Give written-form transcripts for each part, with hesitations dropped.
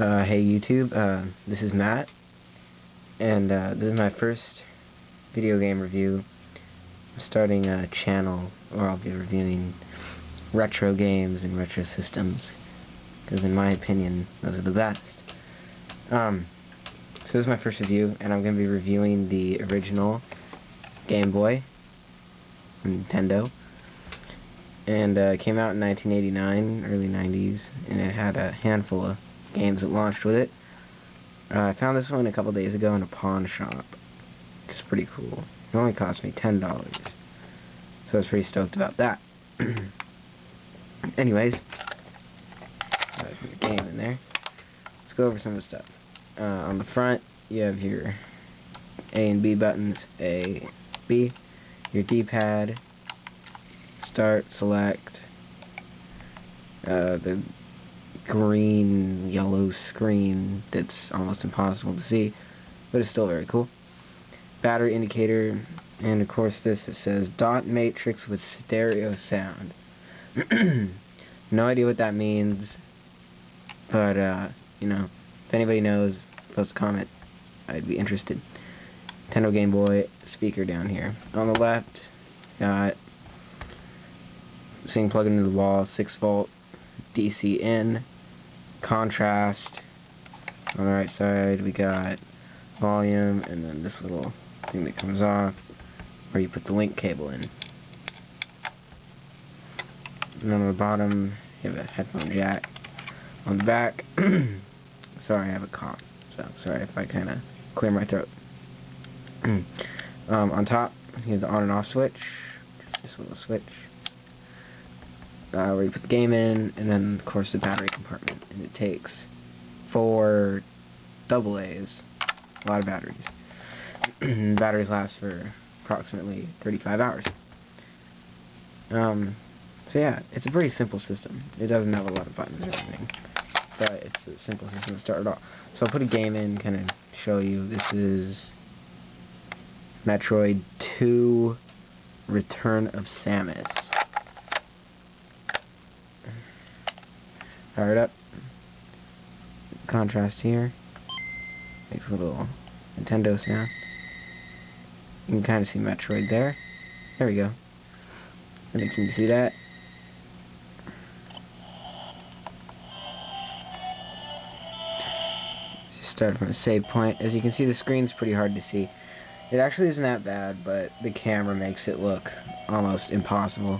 Hey YouTube, this is Matt, and this is my first video game review. I'm starting a channel where I'll be reviewing retro games and retro systems, because in my opinion, those are the best. So this is my first review, and I'm going to be reviewing the original Game Boy, Nintendo, and it came out in 1989, early 90s, and it had a handful of games that launched with it. I found this one a couple days ago in a pawn shop, which is pretty cool. It only cost me $10, so I was pretty stoked about that. Anyways, so I put the game in there. Let's go over some of the stuff. On the front, you have your A and B buttons, A, B, your D-pad, start, select, the green, yellow screen that's almost impossible to see, but it's still very cool. Battery indicator, and of course this that says dot matrix with stereo sound. No idea what that means, but you know, if anybody knows, post a comment. I'd be interested. Nintendo Game Boy speaker down here. On the left, got thing plugged into the wall, 6-volt DC in, contrast. On the right side we got volume, and then this little thing that comes off where you put the link cable in. And on the bottom you have a headphone jack. On the back, sorry, I have a cough, so sorry if I kind of clear my throat. On top you have the on and off switch, just this little switch. Where you put the game in, and then of course the battery compartment, and it takes 4 AA's, a lot of batteries. Batteries last for approximately 35 hours. So yeah, it's a pretty simple system. It doesn't have a lot of buttons or anything, but it's a simple system to start it off. So I'll put a game in, kind of show you. This is Metroid 2 Return of Samus. Fire it up. Contrast here. Makes a little Nintendo sound. You can kind of see Metroid there. There we go. I think you can see that. Just start from a save point. As you can see, the screen's pretty hard to see. It actually isn't that bad, but the camera makes it look almost impossible.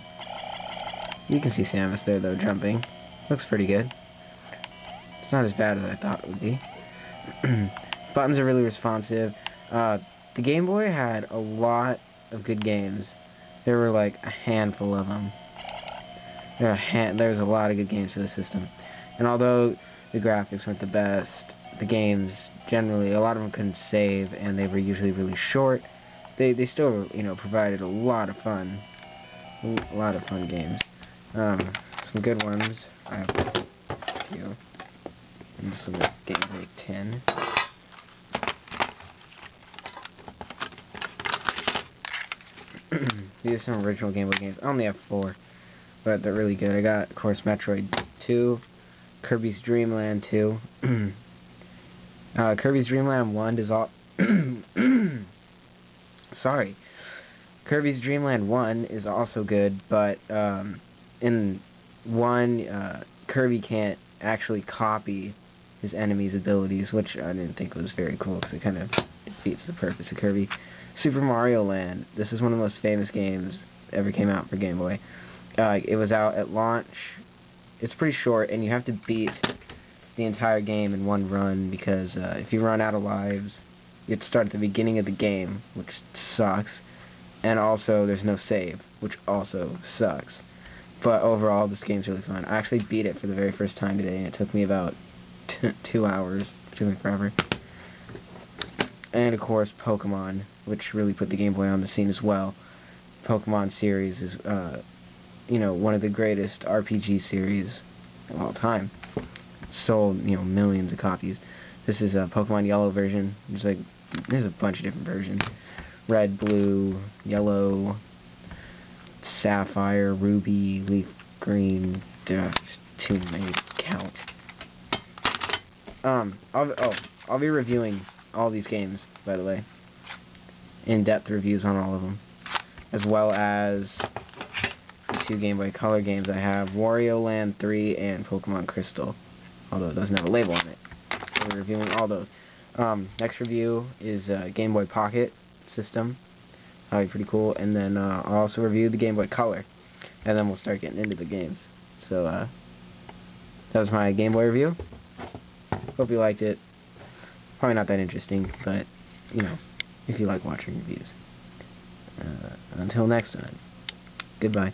You can see Samus there, though, jumping. Looks pretty good. It's not as bad as I thought it would be. Buttons are really responsive. The Game Boy had a lot of good games. There were like a handful of them. There was a lot of good games for the system. And although the graphics weren't the best, the games generally, a lot of them couldn't save, and they were usually really short. They still, you know, provided a lot of fun. A lot of fun games. Some good ones. I have a few. And this is Game Boy 10. These are some original Game Boy games. I only have 4, but they're really good. I got, of course, Metroid 2, Kirby's Dream Land 2. Kirby's Dream Land 1 is all... Sorry. Kirby's Dream Land 1 is also good, but in 1, Kirby can't actually copy his enemy's abilities, which I didn't think was very cool, because it kind of defeats the purpose of Kirby. Super Mario Land. This is one of the most famous games that ever came out for Game Boy. It was out at launch. It's pretty short, and you have to beat the entire game in one run, because if you run out of lives, you have to start at the beginning of the game, which sucks. And also, there's no save, which also sucks. But overall, this game's really fun. I actually beat it for the very first time today, and it took me about 2 hours. It took me forever. And of course, Pokemon, which really put the Game Boy on the scene as well. Pokemon series is, you know, one of the greatest RPG series of all time. Sold, you know, millions of copies. This is a Pokemon Yellow version. There's a bunch of different versions. Red, blue, yellow, sapphire, ruby, leaf green. There's too many to count. I'll be reviewing all these games, by the way. In-depth reviews on all of them, as well as the 2 Game Boy Color games I have, Wario Land 3 and Pokemon Crystal, although it doesn't have a label on it. So we're reviewing all those. Next review is Game Boy Pocket system. That'll be pretty cool. And then I'll also review the Game Boy Color, and then we'll start getting into the games. So that was my Game Boy review. Hope you liked it. Probably not that interesting, but you know, if you like watching reviews. Until next time, goodbye.